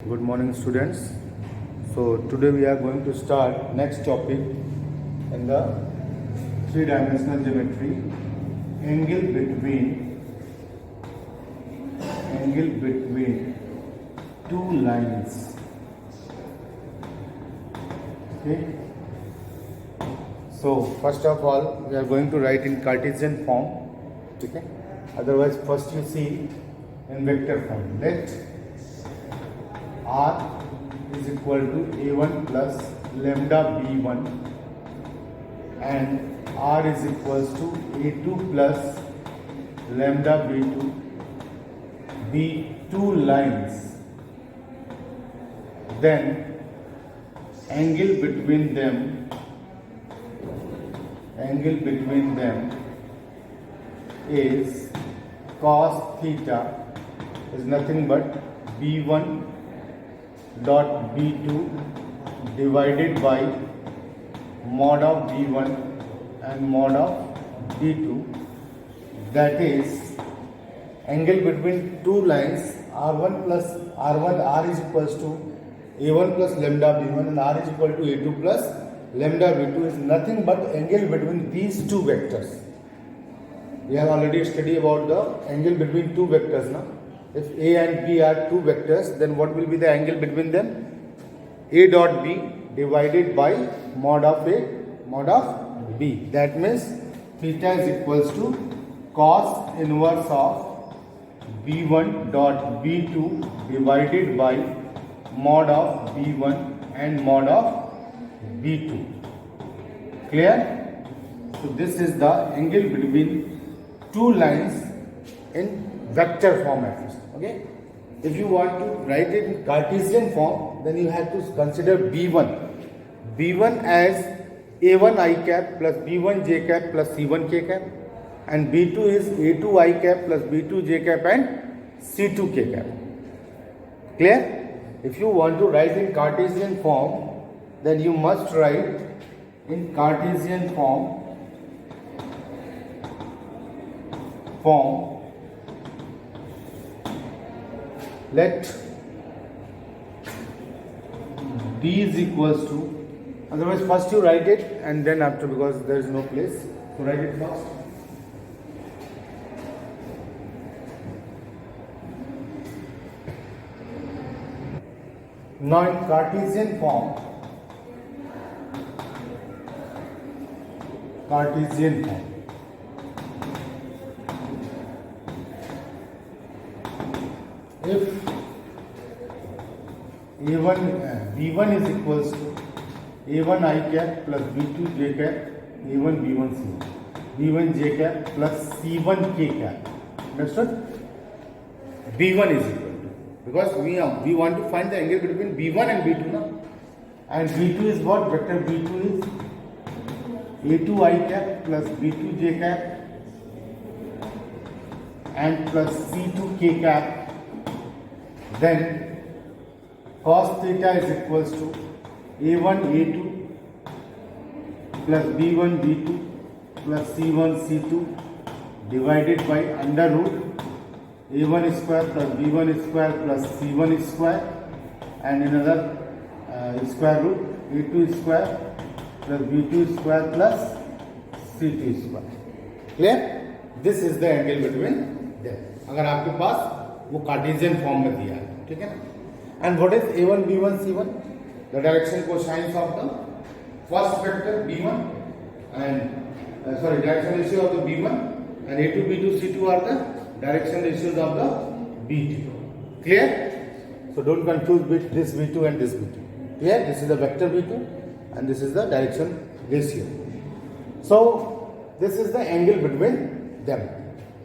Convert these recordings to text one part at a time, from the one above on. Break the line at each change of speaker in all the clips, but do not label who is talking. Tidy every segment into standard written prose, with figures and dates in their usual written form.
Good morning, students. So today we are going to start next topic in the three-dimensional geometry, angle between two lines. Okay. So first of all, we are going to write in Cartesian form. Okay. Otherwise, first you see in vector form. Let R is equal to A1 plus lambda B1 and R is equals to A2 plus lambda B2 be two lines, then angle between them is cos theta is nothing but B1 dot B2 divided by mod of B1 and mod of B2, that is angle between two lines R1 plus R1, R is equals to A1 plus lambda B1 and R is equal to A2 plus lambda B2 is nothing but angle between these two vectors. We have already studied about the angle between two vectors now. If A and B are two vectors, then what will be the angle between them? A dot B divided by mod of A, mod of B. That means theta is equals to cos inverse of B1 dot B2 divided by mod of B1 and mod of B2. Clear? So this is the angle between two lines in vector form at least. Okay. If you want to write it in Cartesian form, then you have to consider B1 as A1 I cap plus B1 j cap plus C1 k cap, and B2 is A2 I cap plus B2 j cap and C2 k cap. Clear? If you want to write in Cartesian form, then you must write in Cartesian form let D is equals to, otherwise first you write it and then after, because there is no place, so write it first. Now in Cartesian form, if B1 is equals to A1 I cap plus B2 j cap, A1 B1 C, B1 j cap plus C1 k cap. Understood? B1 is equal to, because we want to find the angle between B1 and B2 now, and B2 is what? Vector B2 is A2 I cap plus B2 j cap and plus C2 k cap. Then cos theta is equals to A1 A2 plus B1 B2 plus C1 C2 divided by under root A1 square plus B1 square plus C1 square and another square root A2 square plus B2 square plus C2 square. Clear? This is the angle between them. अगर आपके पास वो Cartesian form में दिया है, ठीक है ना. And what is A1 B1 C1? The direction cosines of the first vector B1 and direction ratio of the B1, and A2 B2 C2 are the direction ratios of the B2. Clear? So don't confuse with this B2 and this B2. Clear? This is the vector B2 and this is the direction ratio. So this is the angle between them.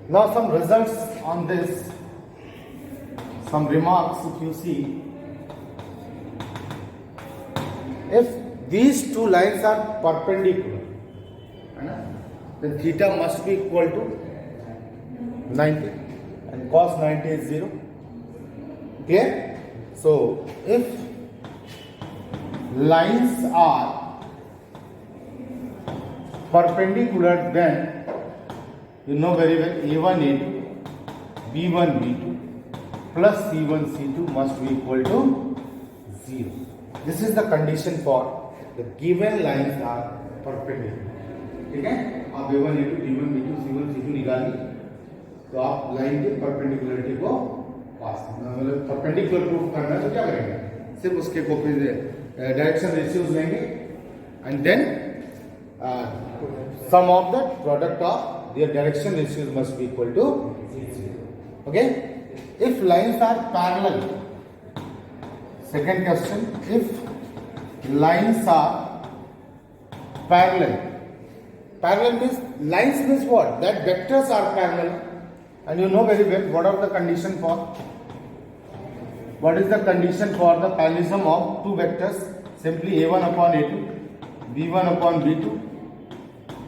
Now some results on this, some remarks. If you see, if these two lines are perpendicular, then theta must be equal to 90 and cos 90 is 0. Clear? So if lines are perpendicular, then you know very well A1 A2, B1 B2 plus C1 C2 must be equal to 0. This is the condition for the given lines are perpendicular. ठीक है, आप A1 A2 B1 B2 C1 C2 निकालिए तो आप line के perpendicularity को पास मतलब perpendicular proof करना है तो क्या करेंगे, सिर्फ उसके डायरेक्शन रेशियोज लेंगे and then sum of the product of their direction ratios must be equal to 0. Okay, if lines are parallel, second question, if lines are parallel means lines means what, that vectors are parallel, and you know very well what are the condition for, what is the condition for the parallelism of two vectors, simply a1 upon a2 b1 upon b2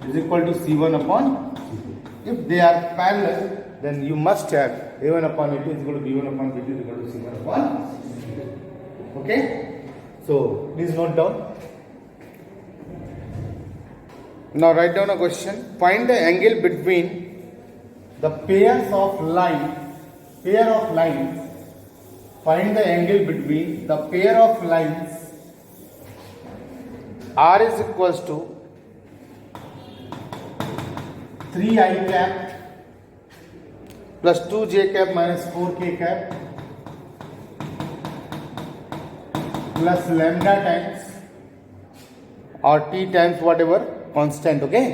is equal to c1 upon c2. If they are parallel, then you must have a1 upon a2 is equal to b1 upon b2 is equal to c1 upon c2. Okay, so please note down. Now write down a question. Find the angle between the pairs of lines. Find the angle between the pair of lines r is equals to 3i cap plus 2j cap minus 4k cap plus lambda times or t times whatever constant, okay,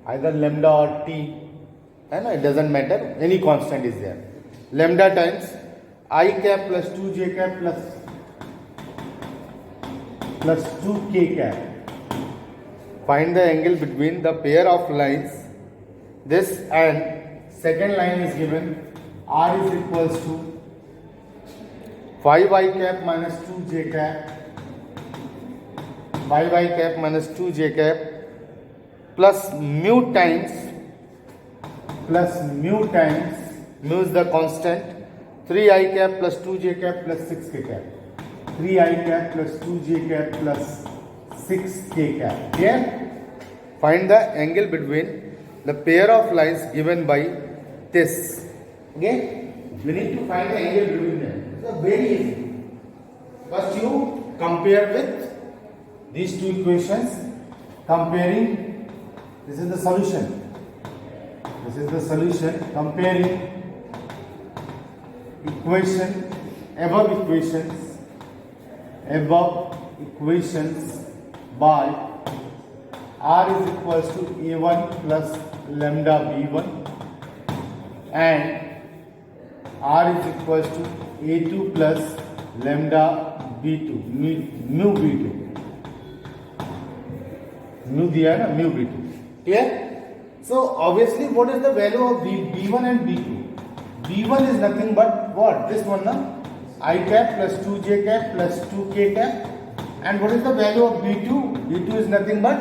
either lambda or t, and it doesn't matter, any constant is there, lambda times I cap plus 2j cap plus 2k cap. Find the angle between the pair of lines. This and second line is given r is equals to 5i cap minus 2j cap 5i cap minus 2j cap plus mu times mu is the constant 3i cap plus 2j cap plus 6k cap 3i cap plus 2j cap plus 6k cap. Here find the angle between the pair of lines given by this. Okay, we need to find the angle between them. It's very easy. First you compare with these two equations, comparing, this is the solution, comparing above equations by r is equals to a1 plus lambda b1 and r is equals to a2 plus lambda b2 mu b2 mu दिया है ना, mu b2. Clear? So obviously what is the value of b1 and b2? b1 is nothing but what, this one na, I cap plus 2j cap plus 2k cap, and what is the value of b2? b2 is nothing but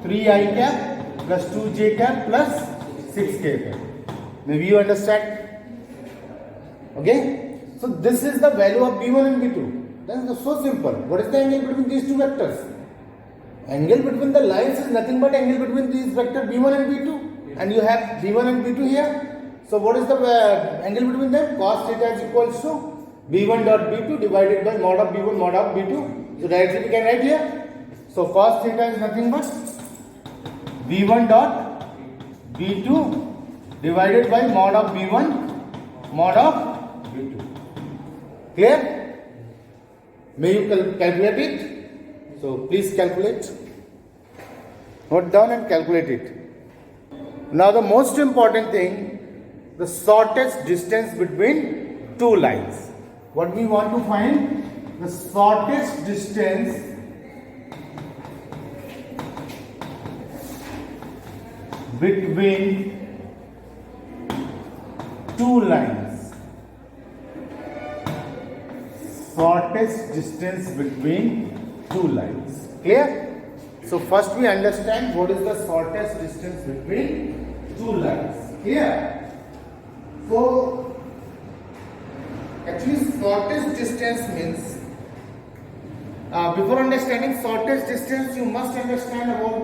3i cap plus 2j cap plus 6k cap. Maybe you understand? Okay, so this is the value of b1 and b2. Then it's so simple. What is the angle between these two vectors? Angle between the lines is nothing but angle between these vectors b1 and b2, and you have b1 and b2 here. So what is the angle between them? Cos theta is equals to b1 dot b2 divided by mod of b1 mod of b2. So directly we can write here. So cos theta is nothing but b1 dot b2 divided by mod of b1 mod of b2. Clear? May you calculate it? So please calculate. Note down and calculate it. Now the most important thing, the shortest distance between two lines. What we want to find? The shortest distance between two lines. Shortest distance between two lines. Clear? So first we understand what is the shortest distance between two lines. Clear? So actually shortest distance means before understanding shortest distance you must understand about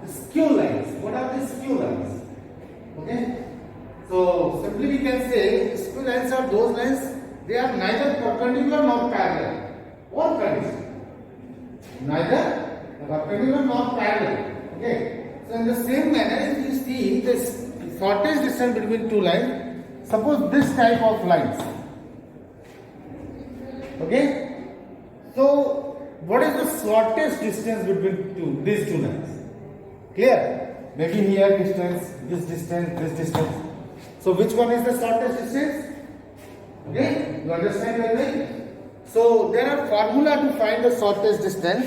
the skew lines. What are the skew lines? Okay? So simply we can say skew lines are those lines they are neither perpendicular nor parallel. What condition? Neither perpendicular nor parallel. Okay. So in the same manner, if you see this shortest distance between two lines, suppose this type of lines. Okay. So what is the shortest distance between these two lines? Clear? Maybe here distance, this distance, this distance. So which one is the shortest distance? Okay, you understand very well. So there are formula to find the shortest distance.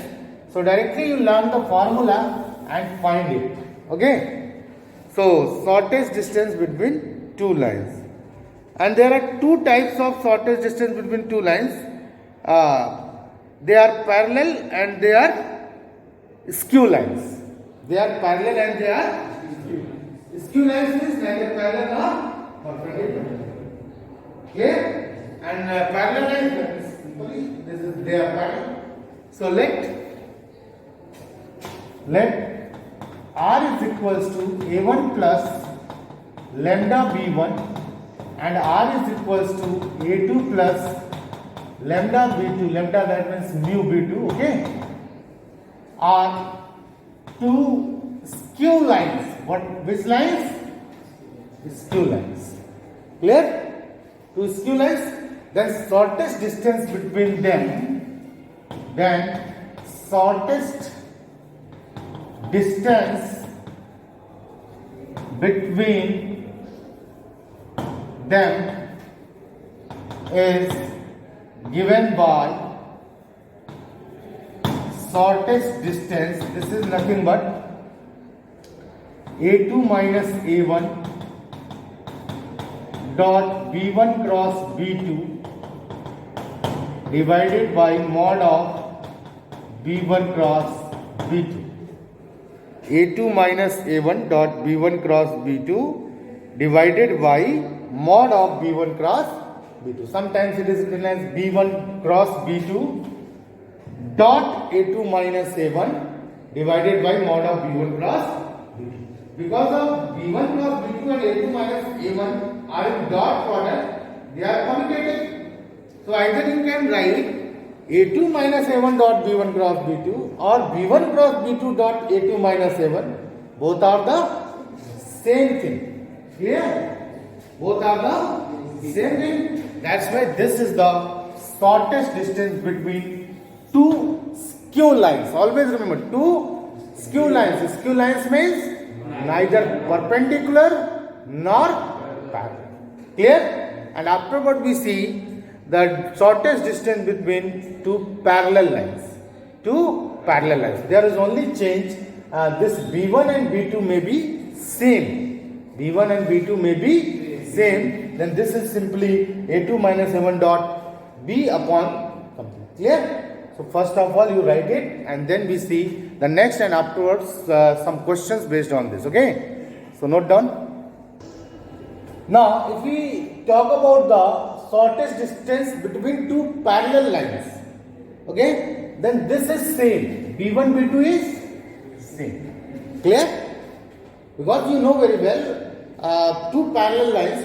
So directly you learn the formula and find it. Okay. So shortest distance between two lines, and there are two types of shortest distance between two lines. They are parallel and they are skew lines. They are parallel and they are skew lines means neither parallel nor perpendicular. Clear? And parallel lines simply this is they are parallel. So let R is equals to A1 plus lambda B1 and R is equals to A2 plus lambda B2, lambda that means mu B2, okay, are two skew lines. Which lines? Skew lines. Clear? Two skew lines. Then shortest distance between them, shortest distance between them is given by shortest distance. This is nothing but A2 minus A1 dot B1 cross B2 divided by mod of B1 cross B2. A2 minus A1 dot B1 cross B2 divided by mod of B1 cross B2. Sometimes it is written as B1 cross B2 dot A2 minus A1 divided by mod of B1 cross B2. Because of B1 cross B2 and A2 minus A1 are in dot product, they are commutative. So either you can write A2 minus A1 dot B1 cross B2 or B1 cross B2 dot A2 minus A1. Both are the same thing. Clear? Both are the same thing. That's why this is the shortest distance between two skew lines. Always remember, two skew lines. Skew lines means neither perpendicular nor parallel. Clear? And afterward we see the shortest distance between two parallel lines. There is only change. This B1 and B2 may be same. B1 and B2 may be same. Then this is simply A2 minus A1 dot B upon something. Clear? So first of all you write it and then we see the next and afterwards some questions based on this. Okay? So note down. Now if we talk about the shortest distance between two parallel lines, okay, then this is same. B1, B2 is same. Clear? Because you know very well, two parallel lines,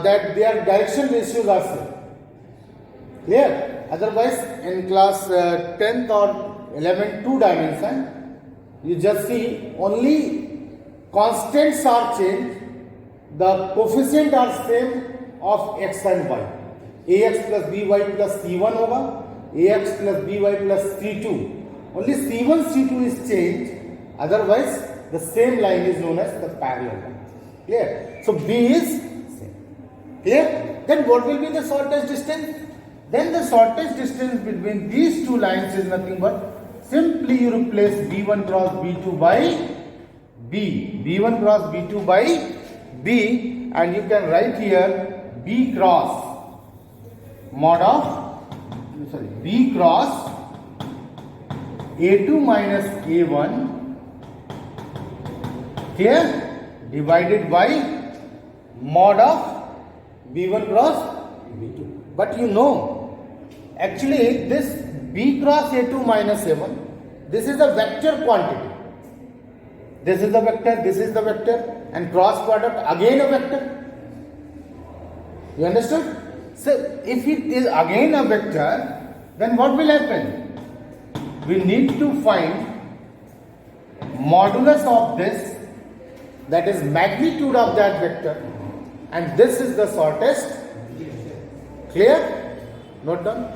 that their direction ratios are same. Clear? Otherwise, in class 10th or 11th, two dimension, you just see only constants are changed. The coefficient are same of x and y. Ax plus by plus c1 होगा, ax plus by plus c2. Only c1, c2 is changed. Otherwise, the same line is known as the parallel line. Clear? So B is same. Clear? Then what will be the shortest distance? Then the shortest distance between these two lines is nothing but simply you replace B1 cross B2 by B. B1 cross B2 by B, and you can write here B cross mod of B cross A2 minus A1 here divided by mod of B1 cross B2. But you know, actually this B cross A2 minus A1, this is a vector quantity. This is the vector, this is the vector, and cross product again a vector. You understood? So if it is again a vector, then what will happen? We need to find modulus of this, that is magnitude of that vector, and this is the shortest. Clear? Note down.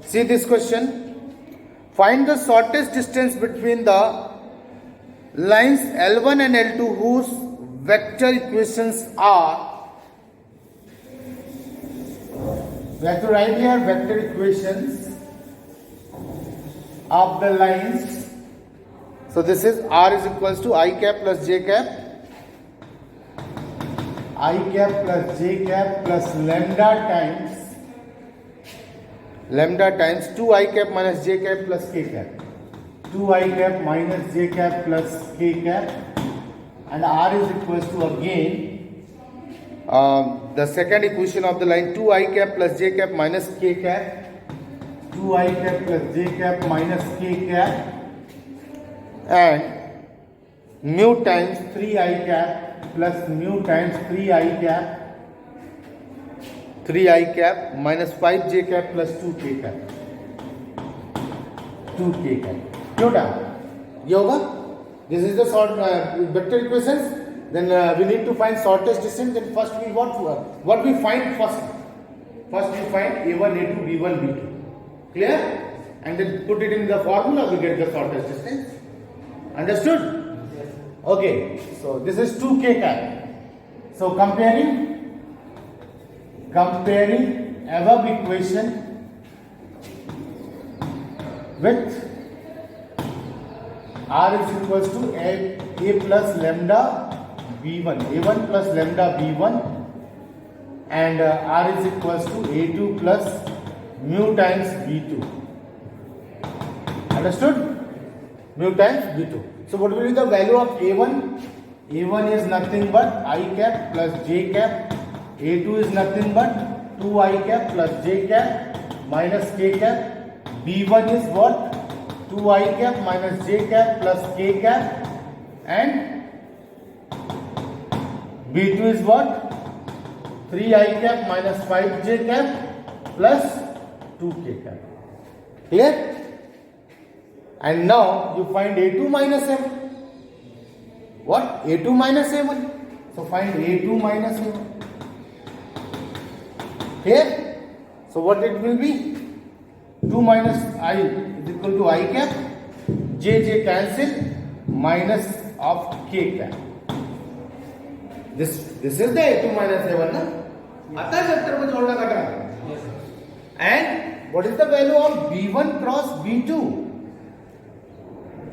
See this question. Find the shortest distance between the lines L1 and L2 whose vector equations are. We have to write here vector equations of the lines. So this is R is equals to I cap plus J cap. I cap plus J cap plus lambda times 2I cap minus J cap plus K cap. 2I cap minus J cap plus K cap, and R is equals to again the second equation of the line 2I cap plus J cap minus K cap. 2I cap plus J cap minus K cap, and mu times 3I cap plus mu times 3I cap minus 5J cap plus 2K cap. 2K cap. Note down. ये होगा. This is the short vector equations. Then we need to find shortest distance. Then first we what we find first. First we find A1, A2, B1, B2. Clear? And then put it in the formula. We get the shortest distance. Understood? Okay. So this is 2K cap. So comparing above equation with R is equals to A plus lambda B1, A1 plus lambda B1, and R is equals to A2 plus mu times B2. Understood? Mu times B2. So what will be the value of A1? A1 is nothing but I cap plus J cap. A2 is nothing but 2I cap plus J cap minus K cap. B1 is what? 2I cap minus J cap plus K cap, and B2 is what? 3I cap minus 5J cap plus 2K cap. Clear? And now you find A2 minus A1. What? A2 minus A1. So find A2 minus A1. Clear? So what it will be? 2 minus I is equal to I cap, J cancel, minus of K cap. This is the A2 minus A1 na? Atta vector ko jodna kata. And what is the value of B1 cross B2?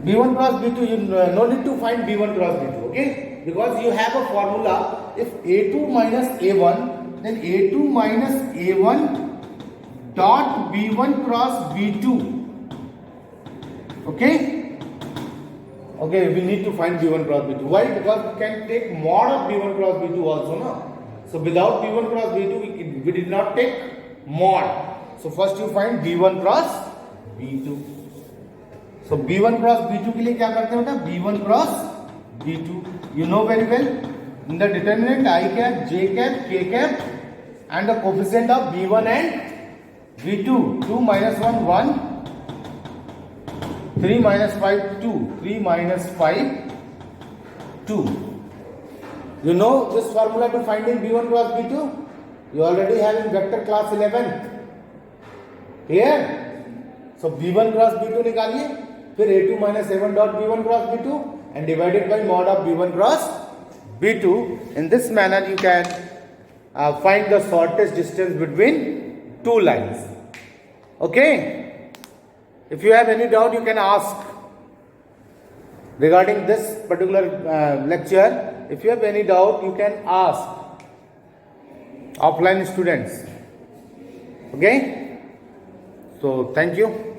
B1 cross B2, you no need to find B1 cross B2, okay? Because you have a formula, if A2 minus A1, then A2 minus A1 dot B1 cross B2. Okay? Okay, we need to find B1 cross B2. Why? Because we can take mod of B1 cross B2 also, no? So without B1 cross B2, we did not take mod. So first you find B1 cross B2. So B1 cross B2 के लिए क्या करते हैं बेटा? B1 cross B2. You know very well. In the determinant I cap, J cap, K cap, and the coefficient of B1 and B2. 2 minus 1, 1. 3 minus 5, 2. 3 minus 5, 2. You know this formula to finding B1 cross B2? You already have in vector class 11. Clear? So B1 cross B2 निकालिए, फिर A2 minus A1 dot B1 cross B2 and divided by mod of B1 cross B2. In this manner you can find the shortest distance between two lines. Okay? If you have any doubt, you can ask regarding this particular lecture. If you have any doubt, you can ask offline students. Okay? So thank you.